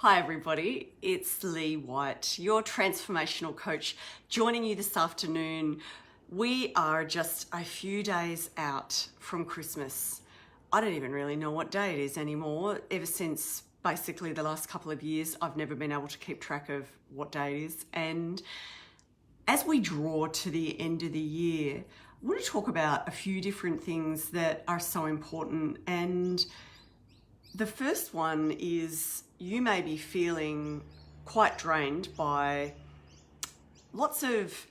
Hi everybody, it's Lee White, your transformational coach, joining you this afternoon. We are just a few days out from Christmas. I don't even really know what day it is anymore. Ever since basically the last couple of years, I've never been able to keep track of what day it is. And as we draw to the end of the year, I want to talk about a few different things that are so important. And the first one is you may be feeling quite drained by lots of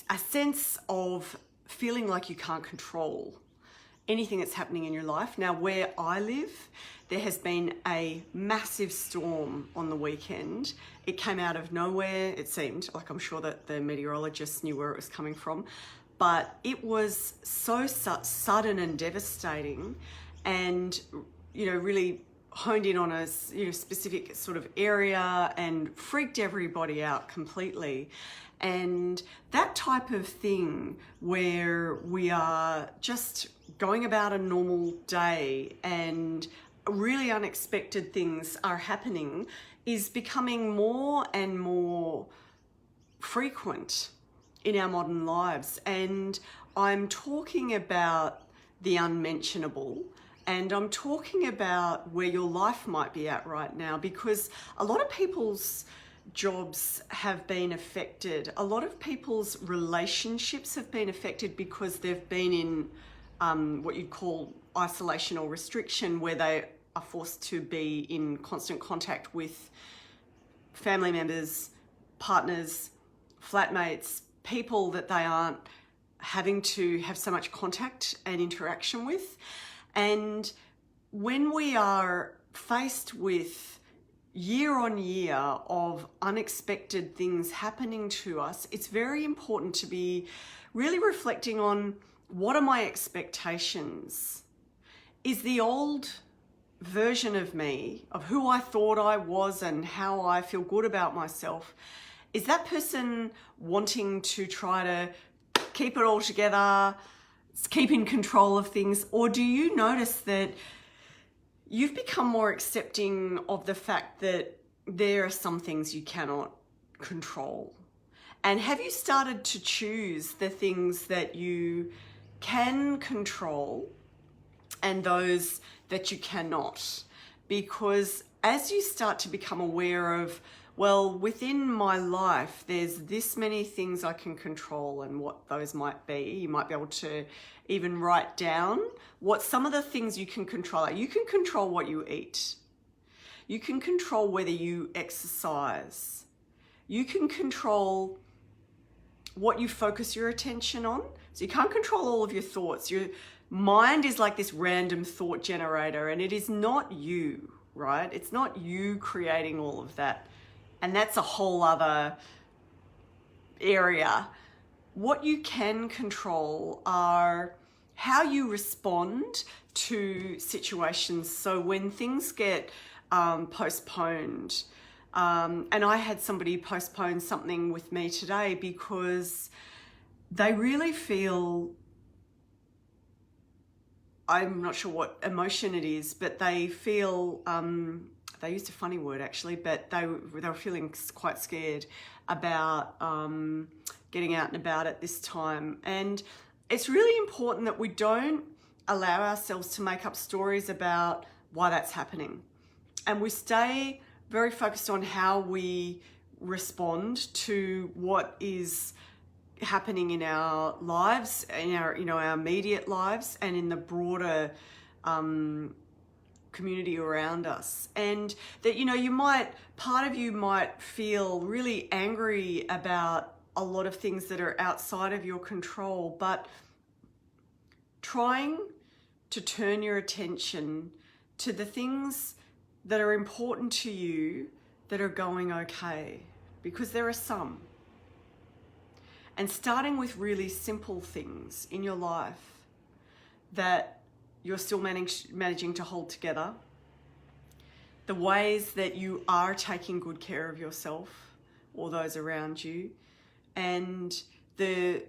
a sense of feeling like you can't control anything that's happening in your life. Now, where I live, there has been a massive storm on the weekend. It came out of nowhere, it seemed. Like, I'm sure that the meteorologists knew where it was coming from, but it was so sudden and devastating, and really honed in on a specific sort of area and freaked everybody out completely. And that type of thing where we are just going about a normal day and really unexpected things are happening is becoming more and more frequent in our modern lives. And I'm talking about the unmentionable. And I'm talking about where your life might be at right now, because a lot of people's jobs have been affected. A lot of people's relationships have been affected because they've been in what you'd call isolation or restriction, where they are forced to be in constant contact with family members, partners, flatmates, people that they aren't having to have so much contact and interaction with. And when we are faced with year on year of unexpected things happening to us, it's very important to be really reflecting on, what are my expectations? Is the old version of me, of who I thought I was and how I feel good about myself, is that person wanting to try to keep it all together, keep in control of things? Or do you notice that you've become more accepting of the fact that there are some things you cannot control? And have you started to choose the things that you can control and those that you cannot? Because as you start to become aware of, well, within my life, there's this many things I can control, and what those might be. You might be able to even write down what some of the things you can control. You can control what you eat. You can control whether you exercise. You can control what you focus your attention on. So you can't control all of your thoughts. Your mind is like this random thought generator, and it is not you, right? It's not you creating all of that. And that's a whole other area. What you can control are how you respond to situations. So when things get postponed, and I had somebody postpone something with me today because they really feel, I'm not sure what emotion it is, but they feel, they used a funny word actually, but they were feeling quite scared about getting out and about at this time. And it's really important that we don't allow ourselves to make up stories about why that's happening. And we stay very focused on how we respond to what is happening in our lives, in our our immediate lives, and in the broader community around us. And that part of you might feel really angry about a lot of things that are outside of your control, but trying to turn your attention to the things that are important to you that are going okay, because there are some. And starting with really simple things in your life that you're still managing to hold together, the ways that you are taking good care of yourself or those around you, and the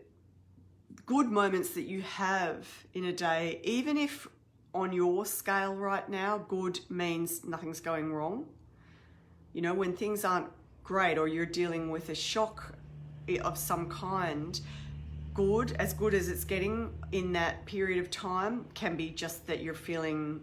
good moments that you have in a day, even if on your scale right now, good means nothing's going wrong. You know, when things aren't great or you're dealing with a shock of some kind, as good as it's getting in that period of time can be just that you're feeling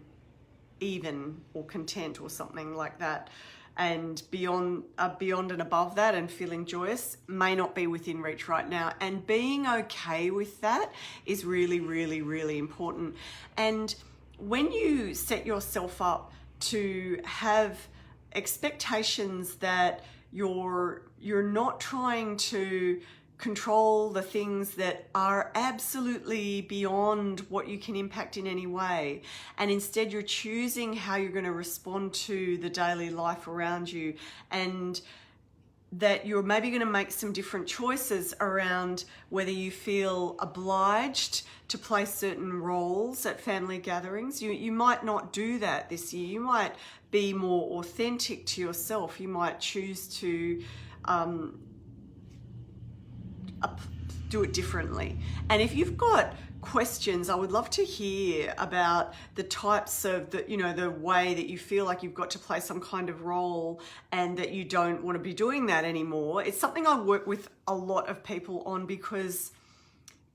even or content or something like that. And beyond and above that and feeling joyous may not be within reach right now. And being okay with that is really, really, really important. And when you set yourself up to have expectations that you're not trying to control the things that are absolutely beyond what you can impact in any way, and instead you're choosing how you're going to respond to the daily life around you, and that you're maybe going to make some different choices around whether you feel obliged to play certain roles at family gatherings. You might not do that this year. You might be more authentic to yourself. You might choose to do it differently. And if you've got questions, I would love to hear about the types of the way that you feel like you've got to play some kind of role and that you don't want to be doing that anymore. It's something I work with a lot of people on, because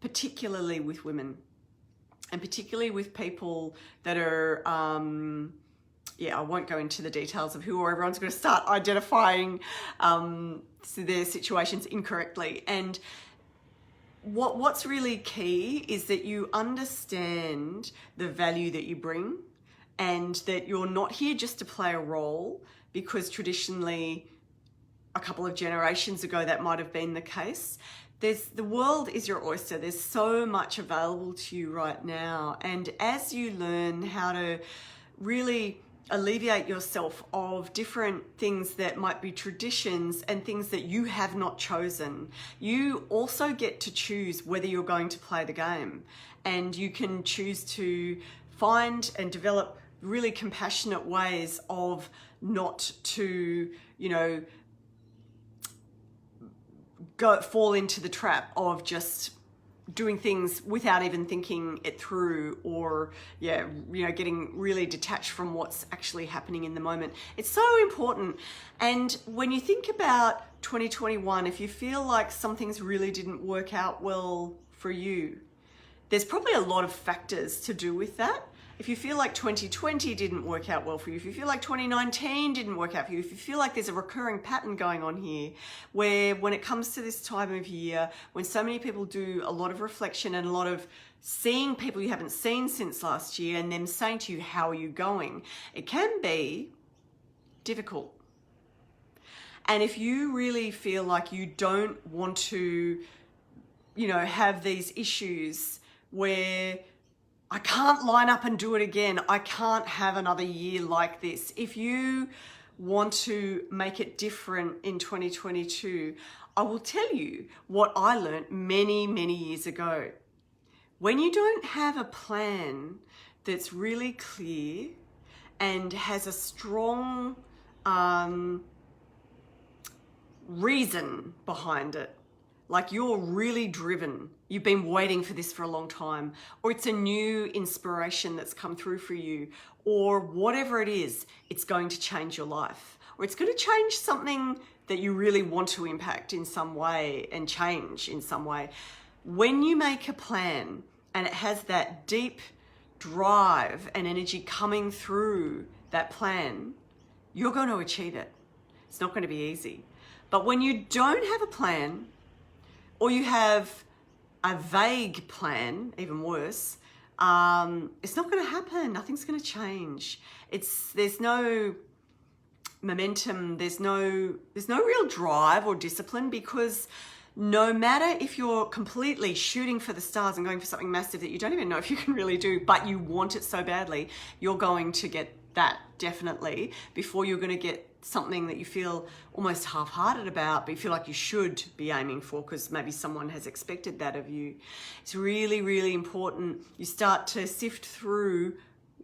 particularly with women and particularly with people that are I won't go into the details of who, or everyone's going to start identifying their situations incorrectly. And what's really key is that you understand the value that you bring, and that you're not here just to play a role, because traditionally a couple of generations ago that might have been the case. The world is your oyster. There's so much available to you right now. And as you learn how to really alleviate yourself of different things that might be traditions and things that you have not chosen, you also get to choose whether you're going to play the game. And you can choose to find and develop really compassionate ways of not to, fall into the trap of just doing things without even thinking it through, or getting really detached from what's actually happening in the moment. It's so important. And when you think about 2021, if you feel like some things really didn't work out well for you, there's probably a lot of factors to do with that. If you feel like 2020 didn't work out well for you, if you feel like 2019 didn't work out for you, if you feel like there's a recurring pattern going on here, where when it comes to this time of year, when so many people do a lot of reflection and a lot of seeing people you haven't seen since last year and them saying to you, how are you going? It can be difficult. And if you really feel like you don't want to, have these issues where I can't line up and do it again, I can't have another year like this. If you want to make it different in 2022, I will tell you what I learned many, many years ago. When you don't have a plan that's really clear and has a strong reason behind it, like you're really driven, you've been waiting for this for a long time, or it's a new inspiration that's come through for you, or whatever it is, it's going to change your life, or it's going to change something that you really want to impact in some way and change in some way. When you make a plan and it has that deep drive and energy coming through that plan, you're going to achieve it. It's not going to be easy. But when you don't have a plan, or you have a vague plan, even worse, it's not going to happen. Nothing's going to change. There's no momentum. There's no real drive or discipline, because no matter if you're completely shooting for the stars and going for something massive that you don't even know if you can really do, but you want it so badly, you're going to get that definitely before you're going to get something that you feel almost half-hearted about, but you feel like you should be aiming for because maybe someone has expected that of you. It's really, really important you start to sift through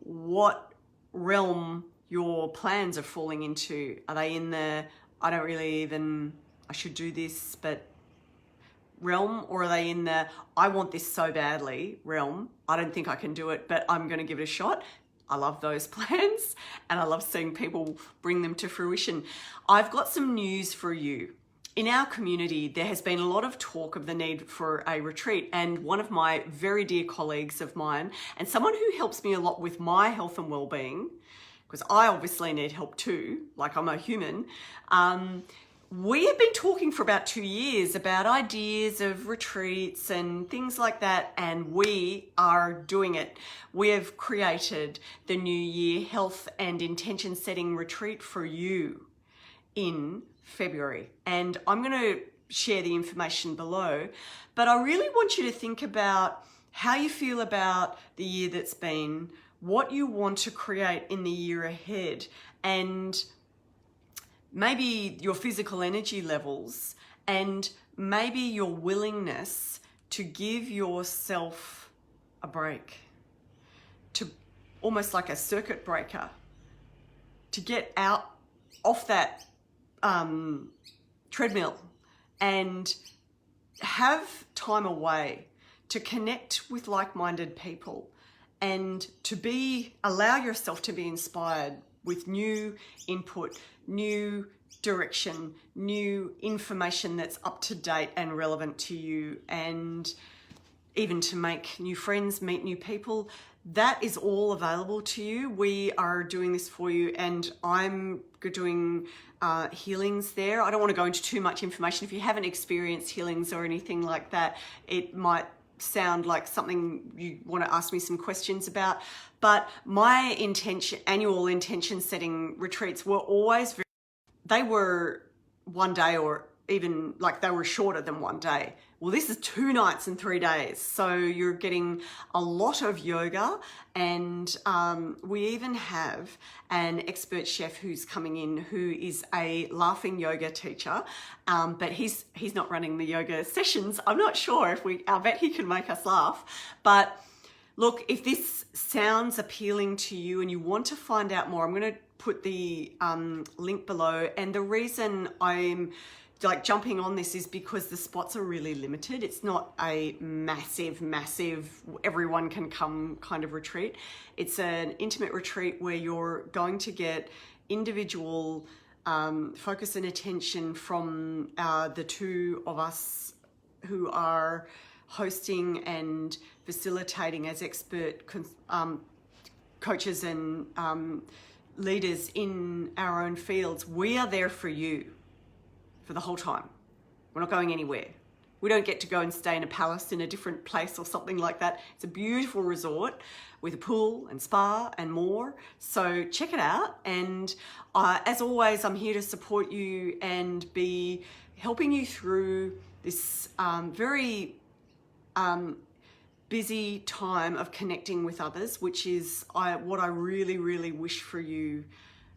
what realm your plans are falling into. Are they in the I should do this but realm, or are they in the I want this so badly realm? I don't think I can do it, but I'm going to give it a shot. I love those plans and I love seeing people bring them to fruition. I've got some news for you. In our community, there has been a lot of talk of the need for a retreat, and one of my very dear colleagues of mine, and someone who helps me a lot with my health and well-being, because I obviously need help too, like I'm a human, we have been talking for about 2 years about ideas of retreats and things like that, and we are doing it. We have created the New Year Health and Intention Setting Retreat for you in February, and I'm going to share the information below, but I really want you to think about how you feel about the year that's been, what you want to create in the year ahead, and maybe your physical energy levels, and maybe your willingness to give yourself a break, to almost like a circuit breaker, to get out off that treadmill and have time away to connect with like-minded people and to allow yourself to be inspired with new input, new direction, new information that's up to date and relevant to you, and even to make new friends, meet new people. That is all available to you. We are doing this for you, and I'm doing healings there. I don't want to go into too much information. If you haven't experienced healings or anything like that, it might sound like something you want to ask me some questions about. But my annual intention setting retreats were always they were 1 day, or even like they were shorter than 1 day. Well, this is 2 nights and 3 days. So you're getting a lot of yoga, and we even have an expert chef who's coming in who is a laughing yoga teacher, but he's not running the yoga sessions. I'm not sure I bet he can make us laugh. But look, if this sounds appealing to you and you want to find out more, I'm going to put the link below. And the reason I'm jumping on this is because the spots are really limited. It's not a massive everyone can come kind of retreat. It's an intimate retreat where you're going to get individual focus and attention from the two of us who are hosting and facilitating as expert coaches and leaders in our own fields. We are there for you for the whole time. We're not going anywhere. We don't get to go and stay in a palace in a different place or something like that. It's a beautiful resort with a pool and spa and more. So check it out. And as always, I'm here to support you and be helping you through this very busy time of connecting with others, which is what I really wish for you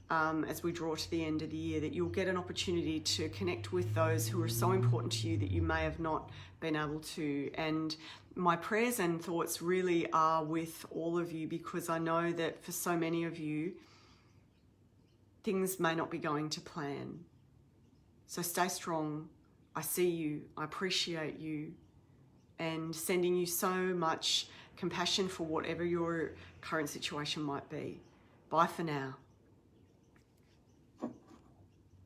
as we draw to the end of the year, that you'll get an opportunity to connect with those who are so important to you that you may have not been able to. And my prayers and thoughts really are with all of you, because I know that for so many of you, things may not be going to plan. So stay strong. I see you. I appreciate you. And sending you so much compassion for whatever your current situation might be. Bye for now.